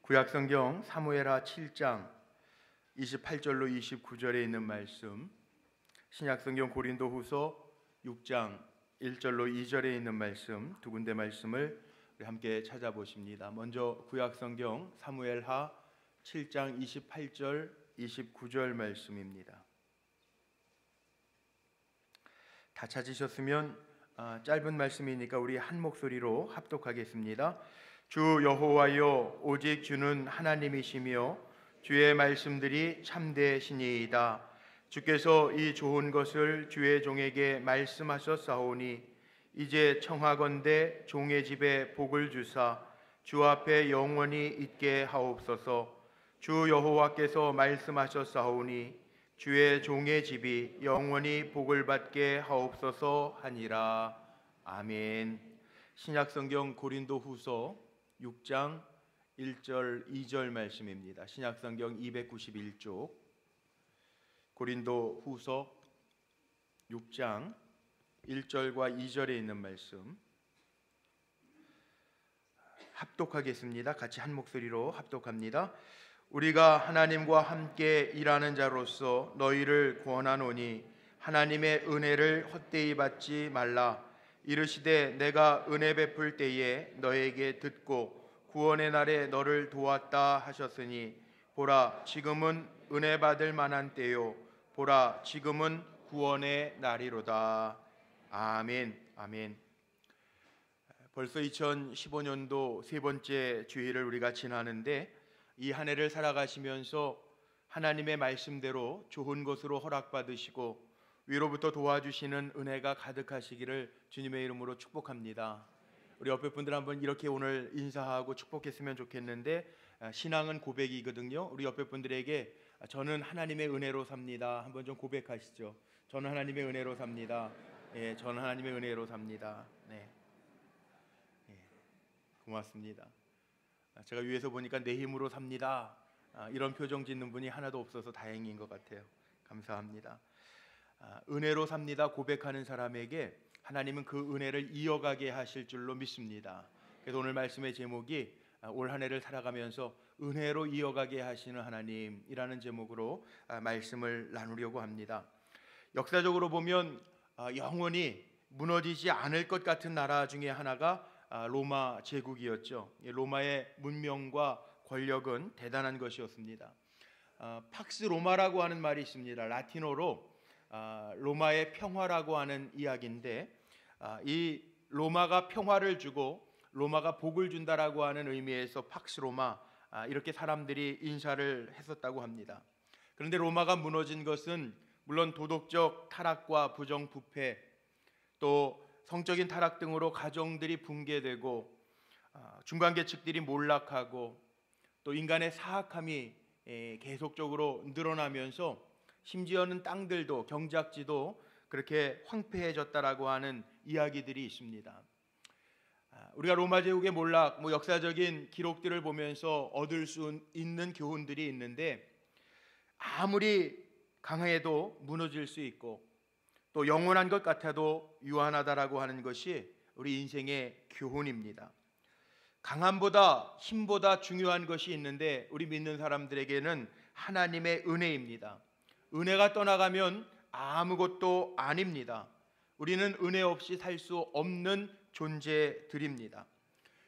구약성경 사무엘하 7장 28절로 29절에 있는 말씀, 신약성경 고린도후서 6장 1절로 2절에 있는 말씀, 두 군데 말씀을 우리 함께 찾아보십니다. 먼저 구약성경 사무엘하 7장 28절 29절 말씀입니다. 다 찾으셨으면 짧은 말씀이니까 우리 한 목소리로 합독하겠습니다. 주 여호와여, 오직 주는 하나님이시며 주의 말씀들이 참되시니이다. 주께서 이 좋은 것을 주의 종에게 말씀하셨사오니 이제 청하건대 종의 집에 복을 주사 주 앞에 영원히 있게 하옵소서. 주 여호와께서 말씀하셨사오니 주의 종의 집이 영원히 복을 받게 하옵소서 하니라. 아멘. 신약성경 고린도후서 6장 1절 2절 말씀입니다. 신약성경 291쪽 고린도후서 6장 1절과 2절에 있는 말씀 합독하겠습니다. 같이 한 목소리로 합독합니다. 우리가 하나님과 함께 일하는 자로서 너희를 권하노니 하나님의 은혜를 헛되이 받지 말라. 이르시되 내가 은혜 베풀 때에 너에게 듣고 구원의 날에 너를 도왔다 하셨으니 보라 지금은 은혜 받을 만한 때요 보라 지금은 구원의 날이로다. 아멘. 아멘. 벌써 2015년도 세 번째 주일을 우리가 지나는데 이 한 해를 살아가시면서 하나님의 말씀대로 좋은 것으로 허락받으시고 위로부터 도와주시는 은혜가 가득하시기를 주님의 이름으로 축복합니다. 우리 옆에 분들 한번 이렇게 오늘 인사하고 축복했으면 좋겠는데, 신앙은 고백이거든요. 우리 옆에 분들에게 저는 하나님의 은혜로 삽니다 한번 좀 고백하시죠. 저는 하나님의 은혜로 삽니다. 예, 저는 하나님의 은혜로 삽니다. 네, 예, 고맙습니다. 제가 위에서 보니까 내 힘으로 삽니다 이런 표정 짓는 분이 하나도 없어서 다행인 것 같아요. 감사합니다. 은혜로 삽니다 고백하는 사람에게 하나님은 그 은혜를 이어가게 하실 줄로 믿습니다. 그래서 오늘 말씀의 제목이 올 한 해를 살아가면서 은혜로 이어가게 하시는 하나님이라는 제목으로 말씀을 나누려고 합니다. 역사적으로 보면 영원히 무너지지 않을 것 같은 나라 중에 하나가 로마 제국이었죠. 로마의 문명과 권력은 대단한 것이었습니다. 팍스 로마라고 하는 말이 있습니다. 라틴어로 로마의 평화라고 하는 이야기인데, 이 로마가 평화를 주고 로마가 복을 준다라고 하는 의미에서 팍스 로마 이렇게 사람들이 인사를 했었다고 합니다. 그런데 로마가 무너진 것은 물론 도덕적 타락과 부정부패, 또 성적인 타락 등으로 가정들이 붕괴되고 중간계층들이 몰락하고 또 인간의 사악함이 계속적으로 늘어나면서 심지어는 땅들도 경작지도 그렇게 황폐해졌다라고 하는 이야기들이 있습니다. 우리가 로마 제국의 몰락, 역사적인 기록들을 보면서 얻을 수 있는 교훈들이 있는데, 아무리 강해도 무너질 수 있고 또 영원한 것 같아도 유한하다라고 하는 것이 우리 인생의 교훈입니다. 강함보다 힘보다 중요한 것이 있는데 우리 믿는 사람들에게는 하나님의 은혜입니다. 은혜가 떠나가면 아무것도 아닙니다. 우리는 은혜 없이 살 수 없는 존재들입니다.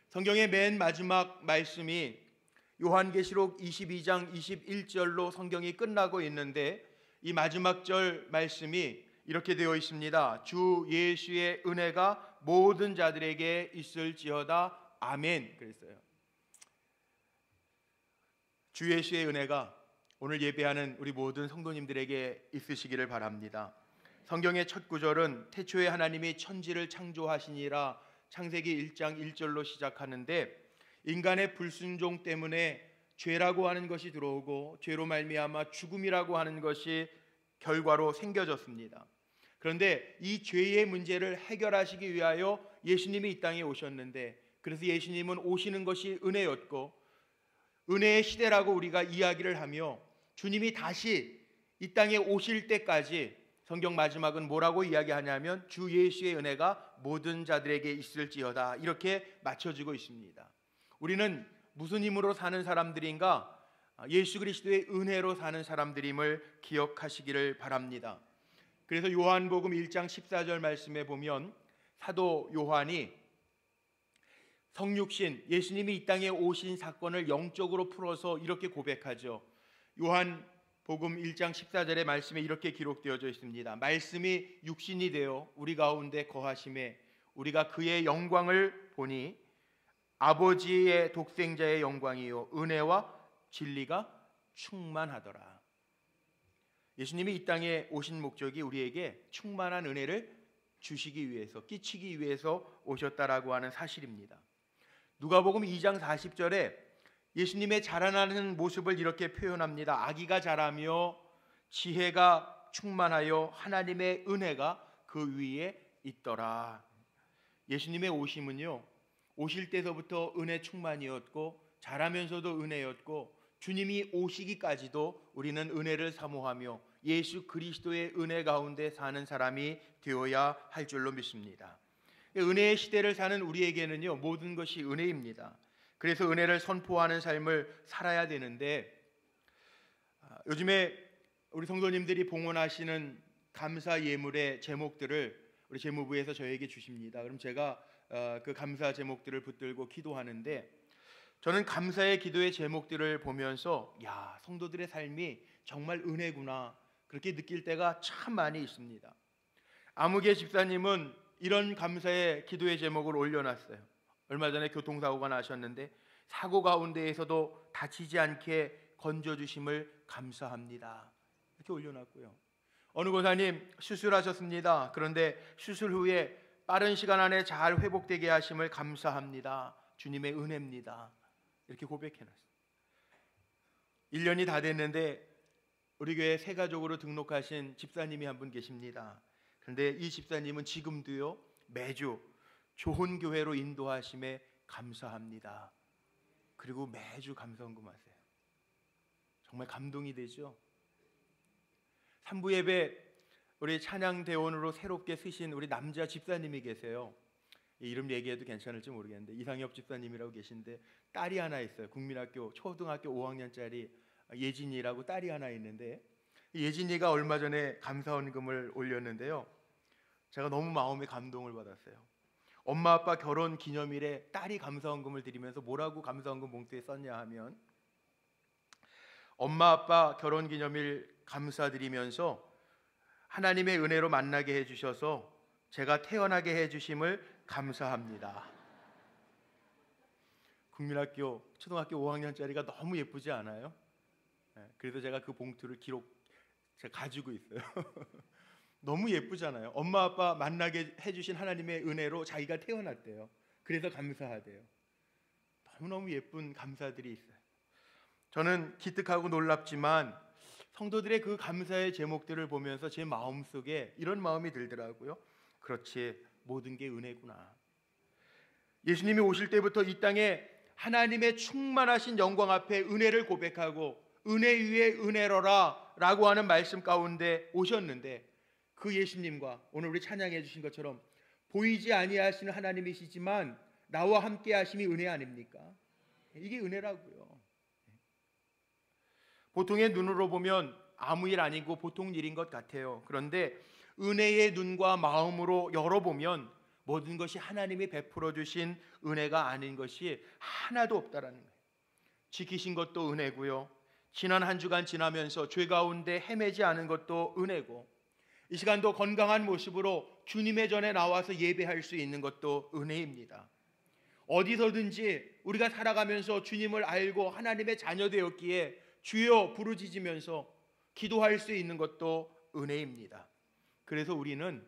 성경의 맨 마지막 말씀이 요한계시록 22장 21절로 성경이 끝나고 있는데, 이 마지막 절 말씀이 이렇게 되어 있습니다. 주 예수의 은혜가 모든 자들에게 있을지어다. 아멘. 그랬어요. 주 예수의 은혜가 오늘 예배하는 우리 모든 성도님들에게 있으시기를 바랍니다. 성경의 첫 구절은 태초에 하나님이 천지를 창조하시니라 창세기 1장 1절로 시작하는데, 인간의 불순종 때문에 죄라고 하는 것이 들어오고 죄로 말미암아 죽음이라고 하는 것이 결과로 생겨졌습니다. 그런데 이 죄의 문제를 해결하시기 위하여 예수님이 이 땅에 오셨는데, 그래서 예수님은 오시는 것이 은혜였고 은혜의 시대라고 우리가 이야기를 하며, 주님이 다시 이 땅에 오실 때까지 성경 마지막은 뭐라고 이야기하냐면 주 예수의 은혜가 모든 자들에게 있을지어다 이렇게 맞춰지고 있습니다. 우리는 무슨 힘으로 사는 사람들인가? 예수 그리스도의 은혜로 사는 사람들임을 기억하시기를 바랍니다. 그래서 요한복음 1장 14절 말씀에 보면 사도 요한이 성육신 예수님이 이 땅에 오신 사건을 영적으로 풀어서 이렇게 고백하죠. 요한복음 1장 14절의 말씀에 이렇게 기록되어져 있습니다. 말씀이 육신이 되어 우리 가운데 거하심에 우리가 그의 영광을 보니 아버지의 독생자의 영광이요 은혜와 진리가 충만하더라. 예수님이 이 땅에 오신 목적이 우리에게 충만한 은혜를 주시기 위해서, 끼치기 위해서 오셨다라고 하는 사실입니다. 누가복음 2장 40절에 예수님의 자라나는 모습을 이렇게 표현합니다. 아기가 자라며 지혜가 충만하여 하나님의 은혜가 그 위에 있더라. 예수님의 오심은요, 오실 때서부터 은혜 충만이었고 자라면서도 은혜였고 주님이 오시기까지도 우리는 은혜를 사모하며 예수 그리스도의 은혜 가운데 사는 사람이 되어야 할 줄로 믿습니다. 은혜의 시대를 사는 우리에게는요, 모든 것이 은혜입니다. 그래서 은혜를 선포하는 삶을 살아야 되는데, 요즘에 우리 성도님들이 봉헌하시는 감사 예물의 제목들을 우리 재무부에서 저에게 주십니다. 그럼 제가 그 감사 제목들을 붙들고 기도하는데, 저는 감사의 기도의 제목들을 보면서 야, 성도들의 삶이 정말 은혜구나 그렇게 느낄 때가 참 많이 있습니다. 아무개 집사님은 이런 감사의 기도의 제목을 올려놨어요. 얼마 전에 교통사고가 나셨는데 사고 가운데에서도 다치지 않게 건져주심을 감사합니다 이렇게 올려놨고요. 어느 권사님 수술하셨습니다. 그런데 수술 후에 빠른 시간 안에 잘 회복되게 하심을 감사합니다. 주님의 은혜입니다. 이렇게 고백해놨어요. 1년이 다 됐는데 우리 교회 새 가족으로 등록하신 집사님이 한 분 계십니다. 그런데 이 집사님은 지금도요 매주 좋은 교회로 인도하심에 감사합니다. 그리고 매주 감사헌금하세요. 정말 감동이 되죠. 3부 예배 우리 찬양대원으로 새롭게 쓰신 우리 남자 집사님이 계세요. 이름 얘기해도 괜찮을지 모르겠는데 이상엽 집사님이라고 계신데 딸이 하나 있어요. 국민학교 초등학교 5학년짜리 예진이라고 딸이 하나 있는데 예진이가 얼마 전에 감사헌금을 올렸는데요, 제가 너무 마음에 감동을 받았어요. 엄마 아빠 결혼 기념일에 딸이 감사헌금을 드리면서 뭐라고 감사헌금 봉투에 썼냐 하면, 엄마 아빠 결혼 기념일 감사드리면서 하나님의 은혜로 만나게 해주셔서 제가 태어나게 해주심을 감사합니다. 국민학교 초등학교 5학년짜리가 너무 예쁘지 않아요? 그래서 제가 그 봉투를 제가 가지고 있어요. 너무 예쁘잖아요. 엄마 아빠 만나게 해주신 하나님의 은혜로 자기가 태어났대요. 그래서 감사하대요. 너무너무 예쁜 감사들이 있어요. 저는 기특하고 놀랍지만 성도들의 그 감사의 제목들을 보면서 제 마음속에 이런 마음이 들더라고요. 그렇지, 모든 게 은혜구나. 예수님이 오실 때부터 이 땅에 하나님의 충만하신 영광 앞에 은혜를 고백하고 은혜 위에 은혜로라 라고 하는 말씀 가운데 오셨는데, 그 예수님과 오늘 우리 찬양해 주신 것처럼 보이지 아니하시는 하나님이시지만 나와 함께 하심이 은혜 아닙니까? 이게 은혜라고요. 보통의 눈으로 보면 아무 일 아니고 보통 일인 것 같아요. 그런데 은혜의 눈과 마음으로 열어보면 모든 것이 하나님이 베풀어 주신 은혜가 아닌 것이 하나도 없다라는 거예요. 지키신 것도 은혜고요, 지난 한 주간 지나면서 죄 가운데 헤매지 않은 것도 은혜고, 이 시간도 건강한 모습으로 주님의 전에 나와서 예배할 수 있는 것도 은혜입니다. 어디서든지 우리가 살아가면서 주님을 알고 하나님의 자녀 되었기에 주여 부르짖으면서 기도할 수 있는 것도 은혜입니다. 그래서 우리는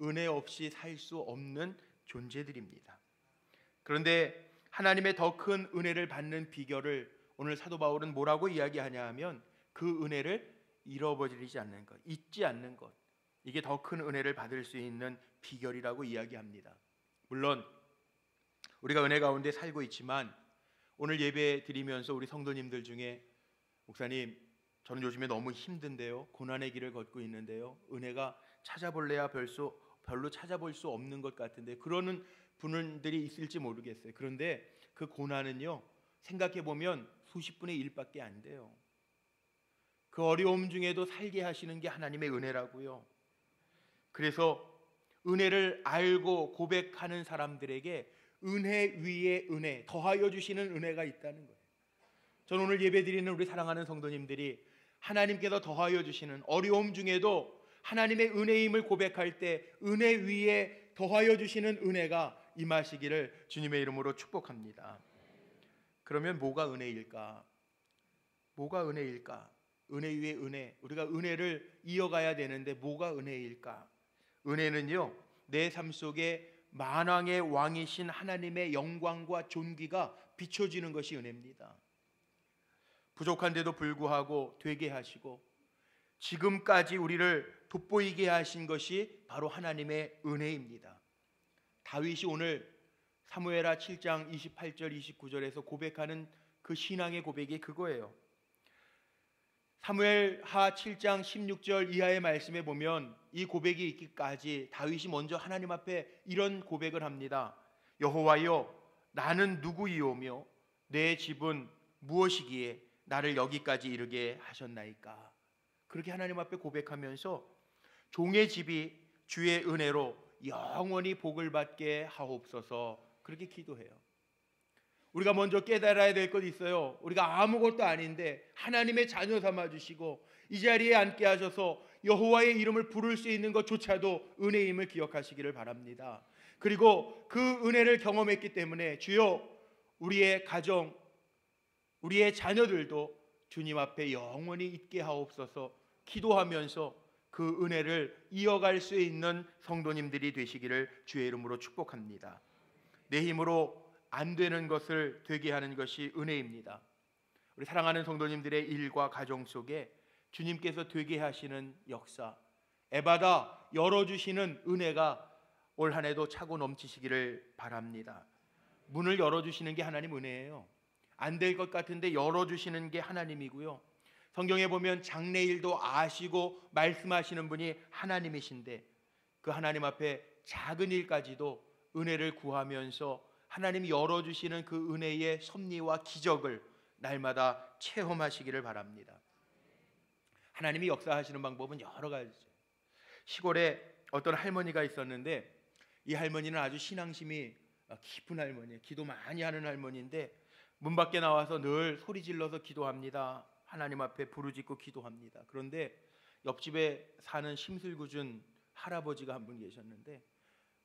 은혜 없이 살 수 없는 존재들입니다. 그런데 하나님의 더 큰 은혜를 받는 비결을 오늘 사도 바울은 뭐라고 이야기하냐 하면, 그 은혜를 잃어버리지 않는 것, 잊지 않는 것, 이게 더 큰 은혜를 받을 수 있는 비결이라고 이야기합니다. 물론 우리가 은혜 가운데 살고 있지만 오늘 예배 드리면서 우리 성도님들 중에 목사님 저는 요즘에 너무 힘든데요, 고난의 길을 걷고 있는데요, 은혜가 찾아볼래야 별로 찾아볼 수 없는 것 같은데, 그러는 분들이 있을지 모르겠어요. 그런데 그 고난은요 생각해 보면 수십 분의 1밖에 안 돼요. 그 어려움 중에도 살게 하시는 게 하나님의 은혜라고요. 그래서 은혜를 알고 고백하는 사람들에게 은혜 위에 은혜, 더하여 주시는 은혜가 있다는 거예요. 저는 오늘 예배드리는 우리 사랑하는 성도님들이 하나님께서 더하여 주시는 어려움 중에도 하나님의 은혜임을 고백할 때 은혜 위에 더하여 주시는 은혜가 임하시기를 주님의 이름으로 축복합니다. 그러면 뭐가 은혜일까? 뭐가 은혜일까? 은혜 위에 은혜, 우리가 은혜를 이어가야 되는데 뭐가 은혜일까? 은혜는요, 내 삶 속에 만왕의 왕이신 하나님의 영광과 존귀가 비춰지는 것이 은혜입니다. 부족한데도 불구하고 되게 하시고 지금까지 우리를 돋보이게 하신 것이 바로 하나님의 은혜입니다. 다윗이 오늘 사무엘하 7장 28절 29절에서 고백하는 그 신앙의 고백이 그거예요. 사무엘하 7장 16절 이하의 말씀에 보면 이 고백이 있기까지 다윗이 먼저 하나님 앞에 이런 고백을 합니다. 여호와여, 나는 누구이오며 내 집은 무엇이기에 나를 여기까지 이르게 하셨나이까? 그렇게 하나님 앞에 고백하면서 종의 집이 주의 은혜로 영원히 복을 받게 하옵소서, 그렇게 기도해요. 우리가 먼저 깨달아야 될 것 있어요. 우리가 아무것도 아닌데 하나님의 자녀 삼아 주시고 이 자리에 앉게 하셔서 여호와의 이름을 부를 수 있는 것조차도 은혜임을 기억하시기를 바랍니다. 그리고 그 은혜를 경험했기 때문에 주여 우리의 가정, 우리의 자녀들도 주님 앞에 영원히 있게 하옵소서 기도하면서 그 은혜를 이어갈 수 있는 성도님들이 되시기를 주의 이름으로 축복합니다. 내 힘으로 안 되는 것을 되게 하는 것이 은혜입니다. 우리 사랑하는 성도님들의 일과 가정 속에 주님께서 되게 하시는 역사, 에바다 열어주시는 은혜가 올 한 해도 차고 넘치시기를 바랍니다. 문을 열어주시는 게 하나님 은혜예요. 안 될 것 같은데 열어주시는 게 하나님이고요. 성경에 보면 장래일도 아시고 말씀하시는 분이 하나님이신데 그 하나님 앞에 작은 일까지도 은혜를 구하면서 하나님이 열어주시는 그 은혜의 섭리와 기적을 날마다 체험하시기를 바랍니다. 하나님이 역사하시는 방법은 여러 가지죠. 시골에 어떤 할머니가 있었는데 이 할머니는 아주 신앙심이 깊은 할머니예요. 기도 많이 하는 할머니인데 문 밖에 나와서 늘 소리 질러서 기도합니다. 하나님 앞에 부르짖고 기도합니다. 그런데 옆집에 사는 심술궂은 할아버지가 한 분 계셨는데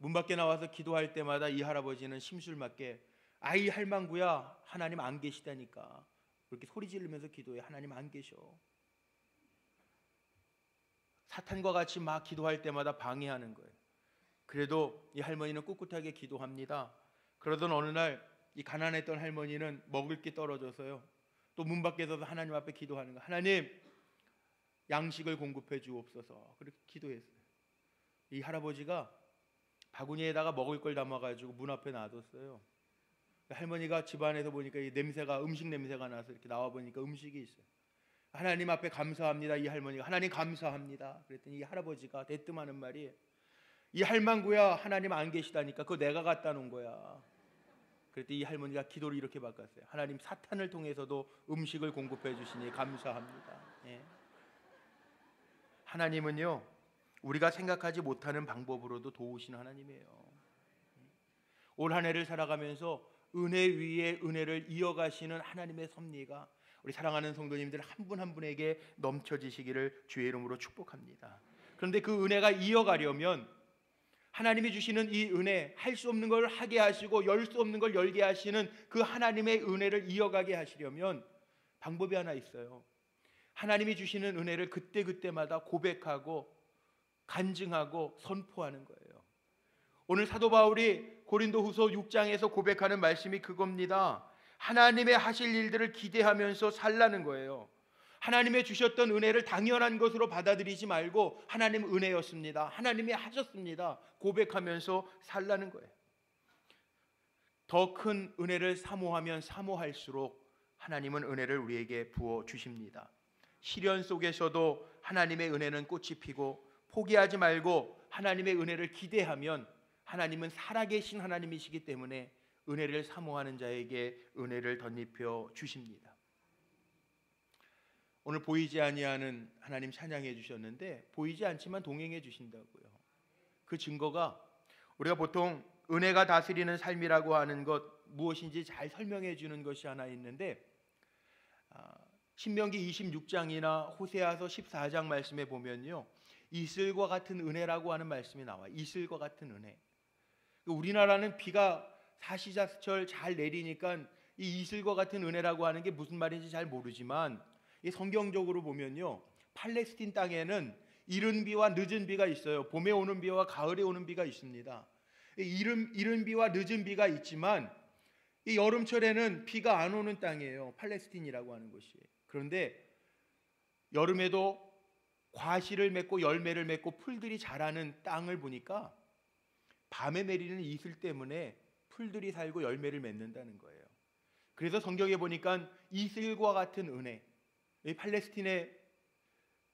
문 밖에 나와서 기도할 때마다 이 할아버지는 심술맞게 아이 할망구야, 하나님 안 계시다니까 그렇게 소리 지르면서 기도해. 하나님 안 계셔. 사탄과 같이 막 기도할 때마다 방해하는 거예요. 그래도 이 할머니는 꿋꿋하게 기도합니다. 그러던 어느 날 이 가난했던 할머니는 먹을 게 떨어져서요, 또 문 밖에서 하나님 앞에 기도하는 거예요. 하나님, 양식을 공급해 주옵소서. 그렇게 기도했어요. 이 할아버지가 바구니에다가 먹을 걸 담아가지고 문 앞에 놔뒀어요. 할머니가 집안에서 보니까 이 냄새가, 음식 냄새가 나서 이렇게 나와 보니까 음식이 있어요. 하나님 앞에 감사합니다. 이 할머니가 하나님 감사합니다. 그랬더니 이 할아버지가 대뜸하는 말이 이 할망구야, 하나님 안 계시다니까 그거 내가 갖다 놓은 거야. 그랬더니 이 할머니가 기도를 이렇게 바꿨어요. 하나님, 사탄을 통해서도 음식을 공급해 주시니 감사합니다. 예. 하나님은요, 우리가 생각하지 못하는 방법으로도 도우시는 하나님이에요. 올 한 해를 살아가면서 은혜 위에 은혜를 이어가시는 하나님의 섭리가 우리 사랑하는 성도님들 한 분 한 분에게 넘쳐지시기를 주의 이름으로 축복합니다. 그런데 그 은혜가 이어가려면 하나님이 주시는 이 은혜, 할 수 없는 걸 하게 하시고 열 수 없는 걸 열게 하시는 그 하나님의 은혜를 이어가게 하시려면 방법이 하나 있어요. 하나님이 주시는 은혜를 그때그때마다 고백하고 간증하고 선포하는 거예요. 오늘 사도 바울이 고린도후서 6장에서 고백하는 말씀이 그겁니다. 하나님의 하실 일들을 기대하면서 살라는 거예요. 하나님의 주셨던 은혜를 당연한 것으로 받아들이지 말고 하나님 은혜였습니다, 하나님이 하셨습니다 고백하면서 살라는 거예요. 더 큰 은혜를 사모하면 사모할수록 하나님은 은혜를 우리에게 부어 주십니다. 시련 속에서도 하나님의 은혜는 꽃이 피고 포기하지 말고 하나님의 은혜를 기대하면 하나님은 살아계신 하나님이시기 때문에 은혜를 사모하는 자에게 은혜를 덧입혀 주십니다. 오늘 보이지 아니하는 하나님 찬양해 주셨는데 보이지 않지만 동행해 주신다고요. 그 증거가 우리가 보통 은혜가 다스리는 삶이라고 하는 것 무엇인지 잘 설명해 주는 것이 하나 있는데 신명기 26장이나 호세아서 14장 말씀에 보면요, 이슬과 같은 은혜라고 하는 말씀이 나와요. 이슬과 같은 은혜. 우리나라는 비가 사시사철 잘 내리니까 이 이슬과 같은 은혜라고 하는 게 무슨 말인지 잘 모르지만 이 성경적으로 보면요, 팔레스틴 땅에는 이른 비와 늦은 비가 있어요. 봄에 오는 비와 가을에 오는 비가 있습니다. 이른 비와 늦은 비가 있지만 이 여름철에는 비가 안 오는 땅이에요. 팔레스틴이라고 하는 곳이. 그런데 여름에도 과실을 맺고 열매를 맺고 풀들이 자라는 땅을 보니까 밤에 내리는 이슬 때문에 풀들이 살고 열매를 맺는다는 거예요. 그래서 성경에 보니까 이슬과 같은 은혜, 이 팔레스틴의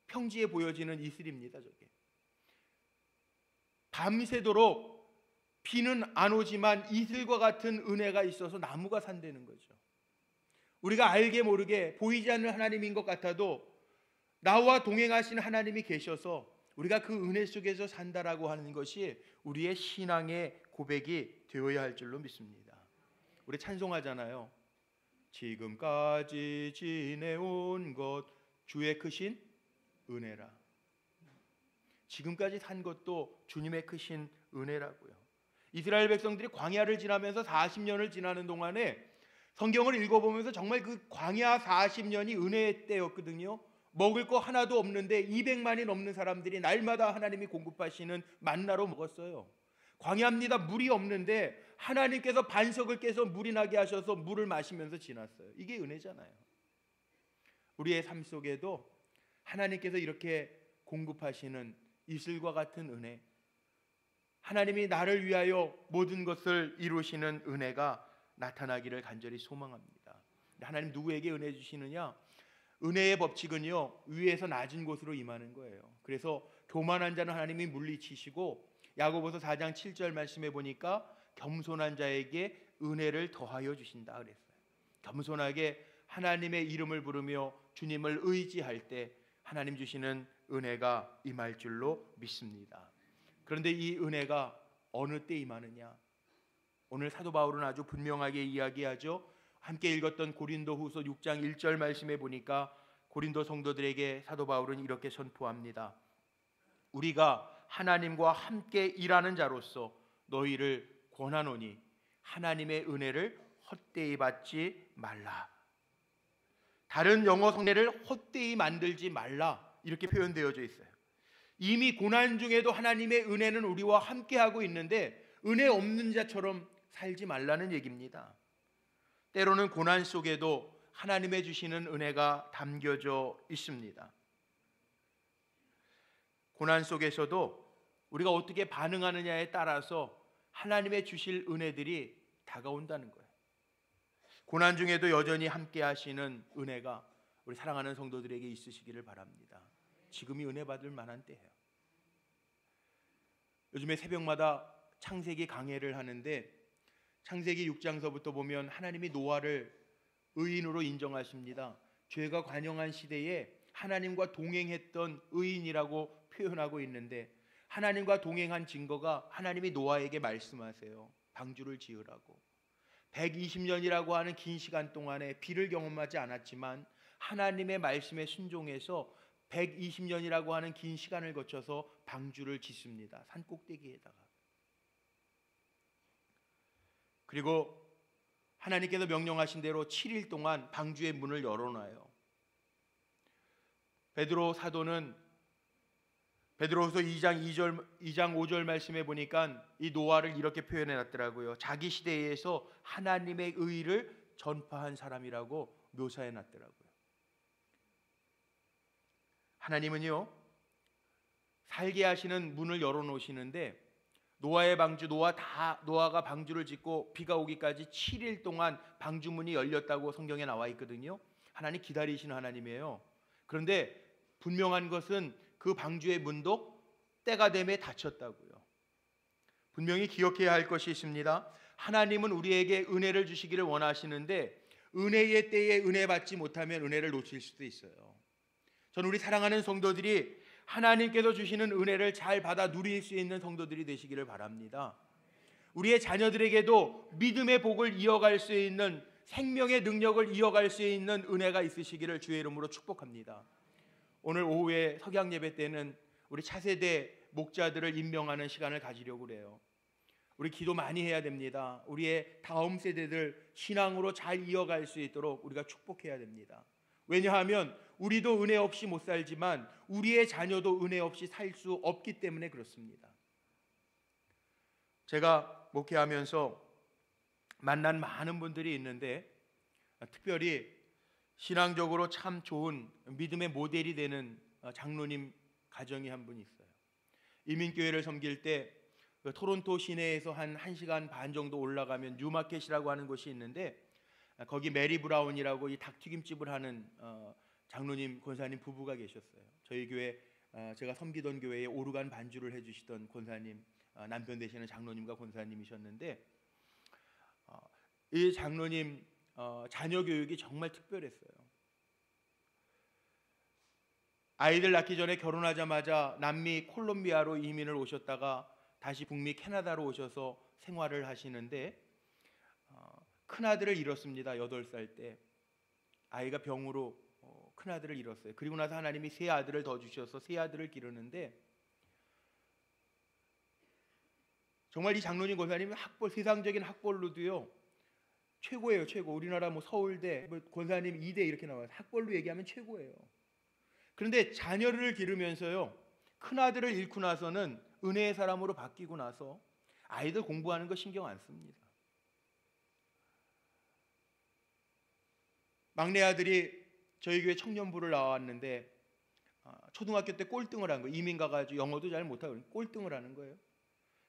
평지에 보여지는 이슬입니다. 저게 밤새도록 비는 안 오지만 이슬과 같은 은혜가 있어서 나무가 산다는 거죠. 우리가 알게 모르게 보이지 않는 하나님인 것 같아도 나와 동행하신 하나님이 계셔서 우리가 그 은혜 속에서 산다라고 하는 것이 우리의 신앙의 고백이 되어야 할 줄로 믿습니다. 우리 찬송하잖아요. 지금까지 지내온 것 주의 크신 은혜라. 지금까지 산 것도 주님의 크신 은혜라고요. 이스라엘 백성들이 광야를 지나면서 40년을 지나는 동안에 성경을 읽어보면서 정말 그 광야 40년이 은혜의 때였거든요. 먹을 거 하나도 없는데 200만이 넘는 사람들이 날마다 하나님이 공급하시는 만나로 먹었어요. 광야입니다. 물이 없는데 하나님께서 반석을 깨서 물이 나게 하셔서 물을 마시면서 지났어요. 이게 은혜잖아요. 우리의 삶 속에도 하나님께서 이렇게 공급하시는 이슬과 같은 은혜, 하나님이 나를 위하여 모든 것을 이루시는 은혜가 나타나기를 간절히 소망합니다. 하나님 누구에게 은혜 주시느냐? 은혜의 법칙은요, 위에서 낮은 곳으로 임하는 거예요. 그래서 교만한 자는 하나님이 물리치시고, 야고보서 4장 7절 말씀에 보니까 겸손한 자에게 은혜를 더하여 주신다 그랬어요. 겸손하게 하나님의 이름을 부르며 주님을 의지할 때 하나님 주시는 은혜가 임할 줄로 믿습니다. 그런데 이 은혜가 어느 때 임하느냐? 오늘 사도 바울은 아주 분명하게 이야기하죠. 함께 읽었던 고린도후서 6장 1절 말씀에 보니까 고린도 성도들에게 사도 바울은 이렇게 선포합니다. 우리가 하나님과 함께 일하는 자로서 너희를 권하노니 하나님의 은혜를 헛되이 받지 말라. 다른 영어 성례를 헛되이 만들지 말라 이렇게 표현되어져 있어요. 이미 고난 중에도 하나님의 은혜는 우리와 함께하고 있는데 은혜 없는 자처럼 살지 말라는 얘기입니다. 때로는 고난 속에도 하나님의 주시는 은혜가 담겨져 있습니다. 고난 속에서도 우리가 어떻게 반응하느냐에 따라서 하나님의 주실 은혜들이 다가온다는 거예요. 고난 중에도 여전히 함께 하시는 은혜가 우리 사랑하는 성도들에게 있으시기를 바랍니다. 지금이 은혜 받을 만한 때예요. 요즘에 새벽마다 창세기 강해를 하는데 창세기 6장서부터 보면 하나님이 노아를 의인으로 인정하십니다. 죄가 관영한 시대에 하나님과 동행했던 의인이라고 표현하고 있는데 하나님과 동행한 증거가 하나님이 노아에게 말씀하세요. 방주를 지으라고. 120년이라고 하는 긴 시간 동안에 비를 경험하지 않았지만 하나님의 말씀에 순종해서 120년이라고 하는 긴 시간을 거쳐서 방주를 짓습니다. 산 꼭대기에다가. 그리고 하나님께서 명령하신 대로 7일 동안 방주의 문을 열어놔요. 베드로 사도는 베드로후서 2장 5절 말씀에 보니까 이 노아를 이렇게 표현해 놨더라고요. 자기 시대에서 하나님의 의를 전파한 사람이라고 묘사해 놨더라고요. 하나님은요, 살게 하시는 문을 열어 놓으시는데 노아의 방주, 노아가 방주를 짓고 비가 오기까지 7일 동안 방주문이 열렸다고 성경에 나와 있거든요. 하나님 기다리시는 하나님이에요. 그런데 분명한 것은 그 방주의 문도 때가 되매 닫혔다고요. 분명히 기억해야 할 것이 있습니다. 하나님은 우리에게 은혜를 주시기를 원하시는데 은혜의 때에 은혜 받지 못하면 은혜를 놓칠 수도 있어요. 저는 우리 사랑하는 성도들이 하나님께서 주시는 은혜를 잘 받아 누릴 수 있는 성도들이 되시기를 바랍니다. 우리의 자녀들에게도 믿음의 복을 이어갈 수 있는, 생명의 능력을 이어갈 수 있는 은혜가 있으시기를 주의 이름으로 축복합니다. 오늘 오후에 석양 예배 때는 우리 차세대 목자들을 임명하는 시간을 가지려고 그래요. 우리 기도 많이 해야 됩니다. 우리의 다음 세대들 신앙으로 잘 이어갈 수 있도록 우리가 축복해야 됩니다. 왜냐하면 우리도 은혜 없이 못 살지만 우리의 자녀도 은혜 없이 살 수 없기 때문에 그렇습니다. 제가 목회하면서 만난 많은 분들이 있는데 특별히 신앙적으로 참 좋은 믿음의 모델이 되는 장로님 가정이 한 분 있어요. 이민교회를 섬길 때 토론토 시내에서 한 1시간 반 정도 올라가면 뉴마켓이라고 하는 곳이 있는데 거기 메리 브라운이라고 이 닭튀김집을 하는 장로님 권사님 부부가 계셨어요. 저희 교회 제가 섬기던 교회에 오르간 반주를 해주시던 권사님, 남편 되시는 장로님과 권사님이셨는데 이 장로님 자녀 교육이 정말 특별했어요. 아이들 낳기 전에 결혼하자마자 남미 콜롬비아로 이민을 오셨다가 다시 북미 캐나다로 오셔서 생활을 하시는데 큰아들을 잃었습니다. 8살 때 아이가 병으로 큰아들을 잃었어요. 그리고 나서 하나님이 세 아들을 더 주셔서 세 아들을 기르는데 정말 이 장로님 권사님이 세상적인 학벌로도요 최고예요. 최고. 우리나라 뭐 서울대 권사님 2대 이렇게 나와요. 학벌로 얘기하면 최고예요. 그런데 자녀를 기르면서요 큰아들을 잃고 나서는 은혜의 사람으로 바뀌고 나서 아이들 공부하는 거 신경 안 씁니다. 막내 아들이 저희 교회 청년부를 나왔는데 초등학교 때 꼴등을 한 거예요. 이민 가가지고 영어도 잘 못하고 꼴등을 하는 거예요.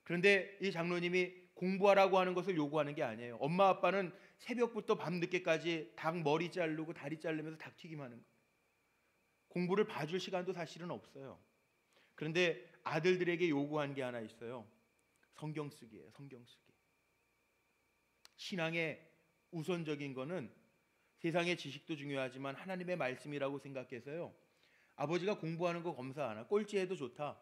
그런데 이 장로님이 공부하라고 하는 것을 요구하는 게 아니에요. 엄마 아빠는 새벽부터 밤늦게까지 닭 머리 자르고 다리 자르면서 닭튀김 하는 거예요. 공부를 봐줄 시간도 사실은 없어요. 그런데 아들들에게 요구한 게 하나 있어요. 성경 쓰기예요. 성경 쓰기. 신앙의 우선적인 거는 세상의 지식도 중요하지만 하나님의 말씀이라고 생각해서요 아버지가 공부하는 거 검사 안 하고 꼴찌해도 좋다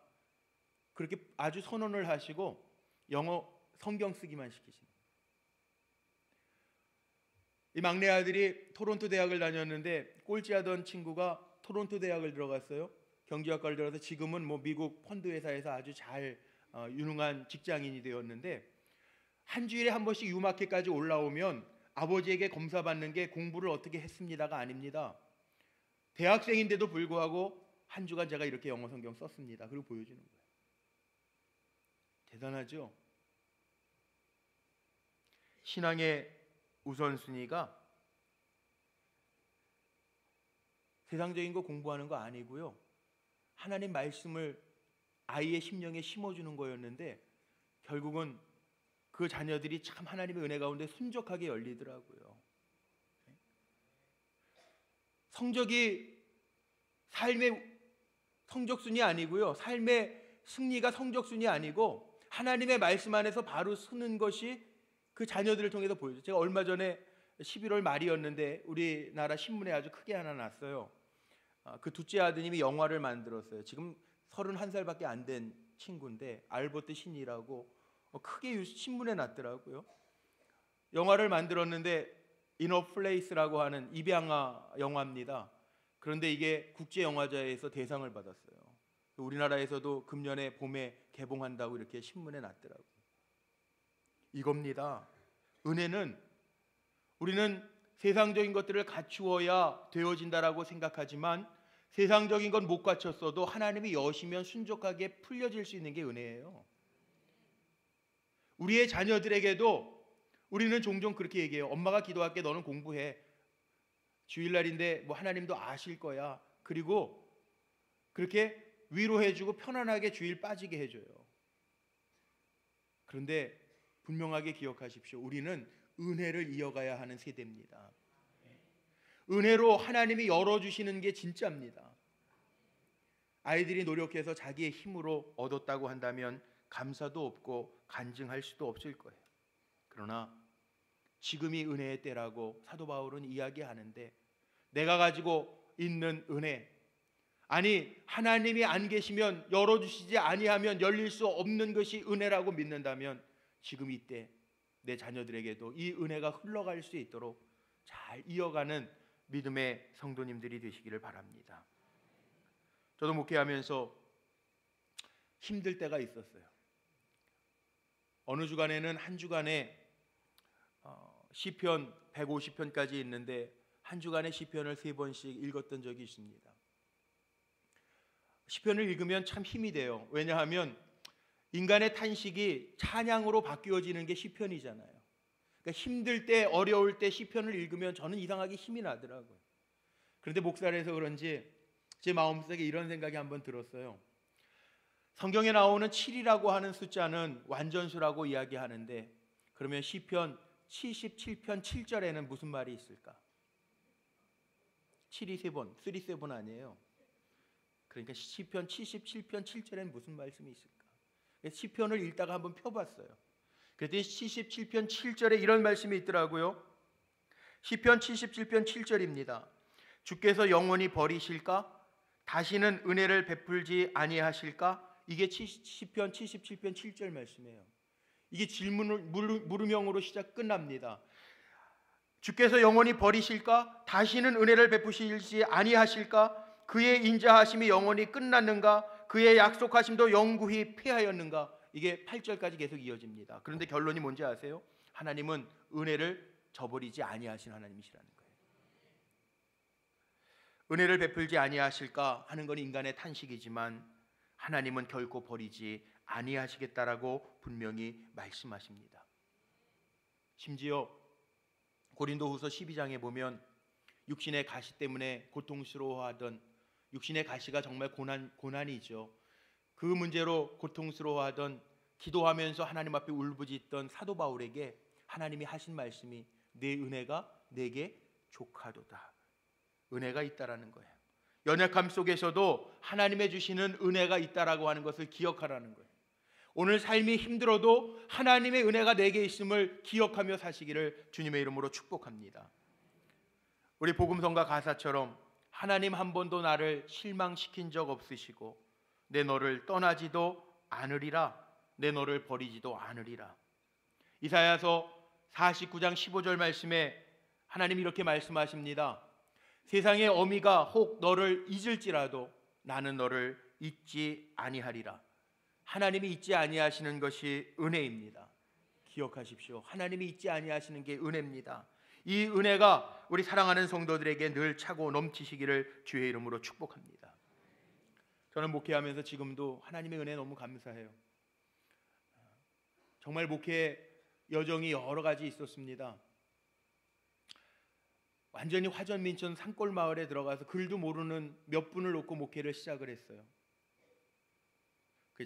그렇게 아주 선언을 하시고 영어 성경 쓰기만 시키시는 거예요. 이 막내 아들이 토론토 대학을 다녔는데 꼴찌하던 친구가 토론토 대학을 들어갔어요. 경제학과를 들어가서 지금은 뭐 미국 펀드 회사에서 아주 잘 유능한 직장인이 되었는데 한 주일에 한 번씩 유마켓까지 올라오면 아버지에게 검사받는 게 공부를 어떻게 했습니다가 아닙니다. 대학생인데도 불구하고 한 주간 제가 이렇게 영어 성경 썼습니다. 그리고 보여주는 거예요. 대단하죠? 신앙의 우선순위가 세상적인 거 공부하는 거 아니고요. 하나님 말씀을 아이의 심령에 심어주는 거였는데 결국은 그 자녀들이 참 하나님의 은혜 가운데 순적하게 열리더라고요. 성적이 삶의 성적순이 아니고요. 삶의 승리가 성적순이 아니고 하나님의 말씀 안에서 바로 서는 것이 그 자녀들을 통해서 보여줘요. 제가 얼마 전에 11월 말이었는데 우리나라 신문에 아주 크게 하나 났어요. 그 둘째 아드님이 영화를 만들었어요. 지금 31살밖에 안 된 친구인데 알버트 신이라고 크게 신문에 났더라고요. 영화를 만들었는데 인어 플레이스라고 하는 입양아 영화입니다. 그런데 이게 국제영화제에서 대상을 받았어요. 우리나라에서도 금년에 봄에 개봉한다고 이렇게 신문에 났더라고요. 이겁니다. 은혜는 우리는 세상적인 것들을 갖추어야 되어진다라고 생각하지만 세상적인 건 못 갖췄어도 하나님이 여시면 순종하게 풀려질 수 있는 게 은혜예요. 우리의 자녀들에게도 우리는 종종 그렇게 얘기해요. 엄마가 기도할게, 너는 공부해. 주일날인데 뭐 하나님도 아실 거야. 그리고 그렇게 위로해주고 편안하게 주일 빠지게 해줘요. 그런데 분명하게 기억하십시오. 우리는 은혜를 이어가야 하는 세대입니다. 은혜로 하나님이 열어주시는 게 진짜입니다. 아이들이 노력해서 자기의 힘으로 얻었다고 한다면 감사도 없고 간증할 수도 없을 거예요. 그러나 지금이 은혜의 때라고 사도 바울은 이야기하는데, 내가 가지고 있는 은혜, 아니 하나님이 안 계시면, 열어주시지 아니하면 열릴 수 없는 것이 은혜라고 믿는다면, 지금 이때 내 자녀들에게도 이 은혜가 흘러갈 수 있도록 잘 이어가는 믿음의 성도님들이 되시기를 바랍니다. 저도 목회하면서 힘들 때가 있었어요. 어느 주간에는 한 주간에 시편 150편까지 있는데 한 주간에 시편을 3번씩 읽었던 적이 있습니다. 시편을 읽으면 참 힘이 돼요. 왜냐하면 인간의 탄식이 찬양으로 바뀌어지는 게 시편이잖아요. 그러니까 힘들 때, 어려울 때 시편을 읽으면 저는 이상하게 힘이 나더라고요. 그런데 목사를 해서 그런지 제 마음속에 이런 생각이 한번 들었어요. 성경에 나오는 7이라고 하는 숫자는 완전수라고 이야기하는데, 그러면 시편 77편 7절에는 무슨 말이 있을까? 7이 3번, 37 아니에요. 그러니까 시편 77편 7절에는 무슨 말씀이 있을까? 시편을 읽다가 한번 펴봤어요. 그랬더니 77편 7절에 이런 말씀이 있더라고요. 시편 77편 7절입니다. 주께서 영원히 버리실까? 다시는 은혜를 베풀지 아니하실까? 이게 시편 77편 7절 말씀이에요. 이게 질문을 물음형으로 끝납니다. 주께서 영원히 버리실까? 다시는 은혜를 베푸시지 아니하실까? 그의 인자하심이 영원히 끝났는가? 그의 약속하심도 영구히 폐하였는가? 이게 8절까지 계속 이어집니다. 그런데 결론이 뭔지 아세요? 하나님은 은혜를 저버리지 아니하신 하나님이시라는 거예요. 은혜를 베풀지 아니하실까 하는 건 인간의 탄식이지만 하나님은 결코 버리지 아니하시겠다라고 분명히 말씀하십니다. 심지어 고린도후서 12장에 보면 육신의 가시 때문에 고통스러워하던, 육신의 가시가 정말 고난이죠. 그 문제로 고통스러워하던, 기도하면서 하나님 앞에 울부짖던 사도 바울에게 하나님이 하신 말씀이 내 은혜가 내게 족하도다. 은혜가 있다라는 거예요. 연약함 속에서도 하나님의 주시는 은혜가 있다라고 하는 것을 기억하라는 거예요. 오늘 삶이 힘들어도 하나님의 은혜가 내게 있음을 기억하며 사시기를 주님의 이름으로 축복합니다. 우리 복음성가 가사처럼 하나님 한 번도 나를 실망시킨 적 없으시고 내 너를 떠나지도 않으리라, 내 너를 버리지도 않으리라. 이사야서 49장 15절 말씀에 하나님이 이렇게 말씀하십니다. 세상의 어미가 혹 너를 잊을지라도 나는 너를 잊지 아니하리라. 하나님이 잊지 아니하시는 것이 은혜입니다. 기억하십시오. 하나님이 잊지 아니하시는 게 은혜입니다. 이 은혜가 우리 사랑하는 성도들에게 늘 차고 넘치시기를 주의 이름으로 축복합니다. 저는 목회하면서 지금도 하나님의 은혜에 너무 감사해요. 정말 목회 여정이 여러 가지 있었습니다. 완전히 화전민촌 산골마을에 들어가서 글도 모르는 몇 분을 놓고 목회를 시작을 했어요.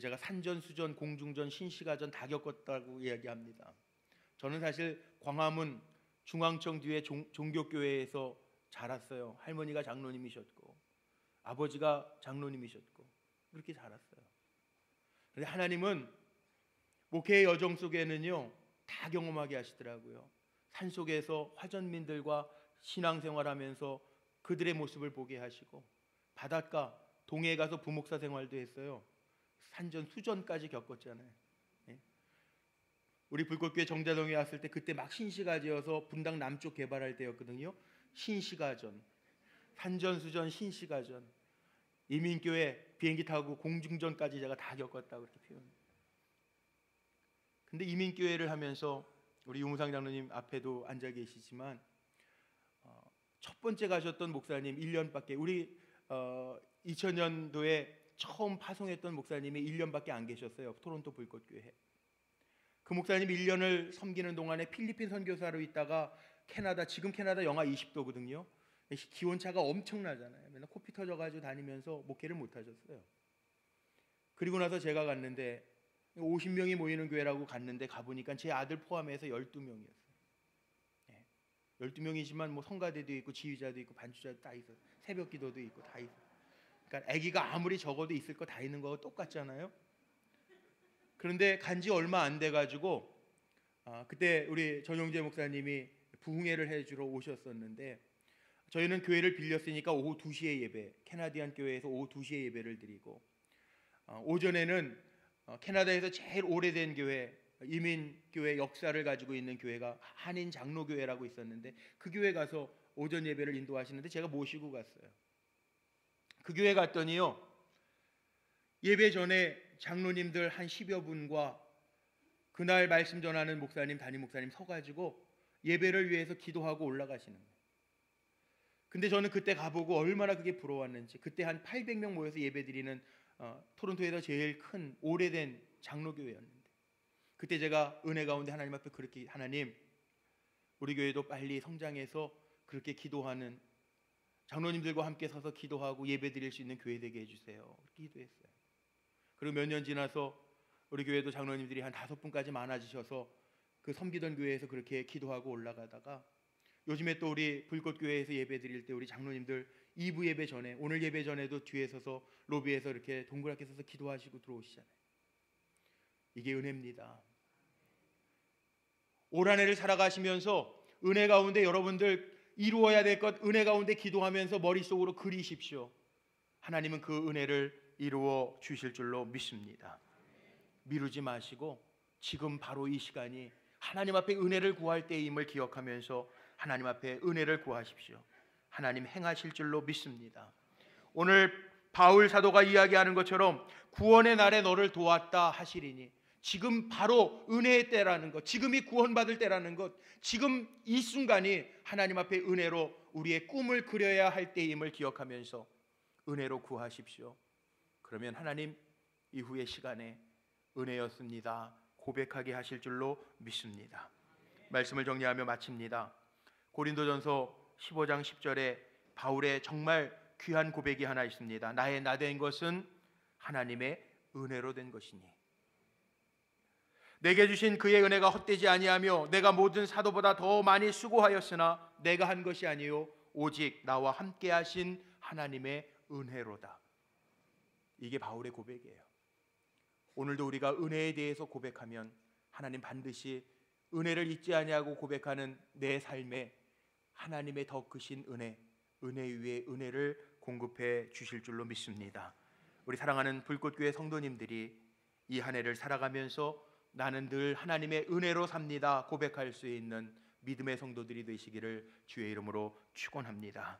제가 산전수전, 공중전, 신시가전 다 겪었다고 이야기합니다. 저는 사실 광화문 중앙청 뒤에 종교교회에서 자랐어요. 할머니가 장로님이셨고 아버지가 장로님이셨고 그렇게 자랐어요. 그런데 하나님은 목회의 여정 속에는요 다 경험하게 하시더라고요. 산속에서 화전민들과 신앙생활하면서 그들의 모습을 보게 하시고, 바닷가 동해에 가서 부목사 생활도 했어요. 산전 수전까지 겪었잖아요. 우리 불꽃교회 정자동에 왔을 때 그때 막 신시가지여서 분당 남쪽 개발할 때였거든요. 신시가전, 산전수전, 신시가전, 이민교회 비행기 타고 공중전까지 제가 다 겪었다고 그렇게 표현해요. 근데 이민교회를 하면서 우리 유무상 장로님 앞에도 앉아 계시지만 첫 번째 가셨던 목사님 1년밖에, 우리 2000년도에 처음 파송했던 목사님이 1년밖에 안 계셨어요. 토론토 불꽃교회. 그 목사님 1년을 섬기는 동안에 필리핀 선교사로 있다가 캐나다, 지금 캐나다 영하 20도거든요. 기온차가 엄청나잖아요. 맨날 코피 터져가지고 다니면서 목회를 못 하셨어요. 그리고 나서 제가 갔는데 50명이 모이는 교회라고 갔는데 가보니까 제 아들 포함해서 12명이었어요. 12명이지만 뭐 성가대도 있고 지휘자도 있고 반주자도 다 있어요. 새벽 기도도 있고 다 있어요. 그러니까 아기가 아무리 적어도 있을 거 다 있는 거가 똑같잖아요. 그런데 간지 얼마 안 돼가지고 그때 우리 전용재 목사님이 부흥회를 해주러 오셨었는데 저희는 교회를 빌렸으니까 오후 2시에 예배, 캐나디안 교회에서 오후 2시에 예배를 드리고 오전에는 캐나다에서 제일 오래된 교회, 이민교회 역사를 가지고 있는 교회가 한인 장로교회라고 있었는데 그 교회 가서 오전 예배를 인도하시는데 제가 모시고 갔어요. 그 교회 갔더니요, 예배 전에 장로님들 한 10여 분과 그날 말씀 전하는 목사님, 담임 목사님 서가지고 예배를 위해서 기도하고 올라가시는 거예요. 근데 저는 그때 가보고 얼마나 그게 부러웠는지, 그때 한 800명 모여서 예배드리는 토론토에서 제일 큰 오래된 장로교회였는데 그때 제가 은혜 가운데 하나님 앞에 그렇게, 하나님 우리 교회도 빨리 성장해서 그렇게 기도하는 장로님들과 함께 서서 기도하고 예배드릴 수 있는 교회 되게 해주세요, 그렇게 기도했어요. 그리고 몇 년 지나서 우리 교회도 장로님들이 한 5분까지 많아지셔서 그 섬기던 교회에서 그렇게 기도하고 올라가다가 요즘에 또 우리 불꽃교회에서 예배 드릴 때 우리 장로님들 2부 예배 전에, 오늘 예배 전에도 뒤에 서서 로비에서 이렇게 동그랗게 서서 기도하시고 들어오시잖아요. 이게 은혜입니다. 올 한 해를 살아가시면서 은혜 가운데 여러분들 이루어야 될 것 은혜 가운데 기도하면서 머릿속으로 그리십시오. 하나님은 그 은혜를 이루어 주실 줄로 믿습니다. 미루지 마시고 지금 바로 이 시간이 하나님 앞에 은혜를 구할 때임을 기억하면서 하나님 앞에 은혜를 구하십시오. 하나님 행하실 줄로 믿습니다. 오늘 바울 사도가 이야기하는 것처럼 구원의 날에 너를 도왔다 하시리니, 지금 바로 은혜의 때라는 것, 지금이 구원받을 때라는 것, 지금 이 순간이 하나님 앞에 은혜로 우리의 꿈을 그려야 할 때임을 기억하면서 은혜로 구하십시오. 그러면 하나님 이후의 시간에 은혜였습니다 고백하게 하실 줄로 믿습니다. 말씀을 정리하며 마칩니다. 고린도전서 15장 10절에 바울의 정말 귀한 고백이 하나 있습니다. 나의 나된 것은 하나님의 은혜로 된 것이니, 내게 주신 그의 은혜가 헛되지 아니하며 내가 모든 사도보다 더 많이 수고하였으나 내가 한 것이 아니요 오직 나와 함께 하신 하나님의 은혜로다. 이게 바울의 고백이에요. 오늘도 우리가 은혜에 대해서 고백하면 하나님 반드시 은혜를 잊지 아니하고 고백하는 내 삶에 하나님의 더 크신 은혜, 은혜 위에 은혜를 공급해 주실 줄로 믿습니다. 우리 사랑하는 불꽃교회 성도님들이 이 한 해를 살아가면서 나는 늘 하나님의 은혜로 삽니다 고백할 수 있는 믿음의 성도들이 되시기를 주의 이름으로 축원합니다.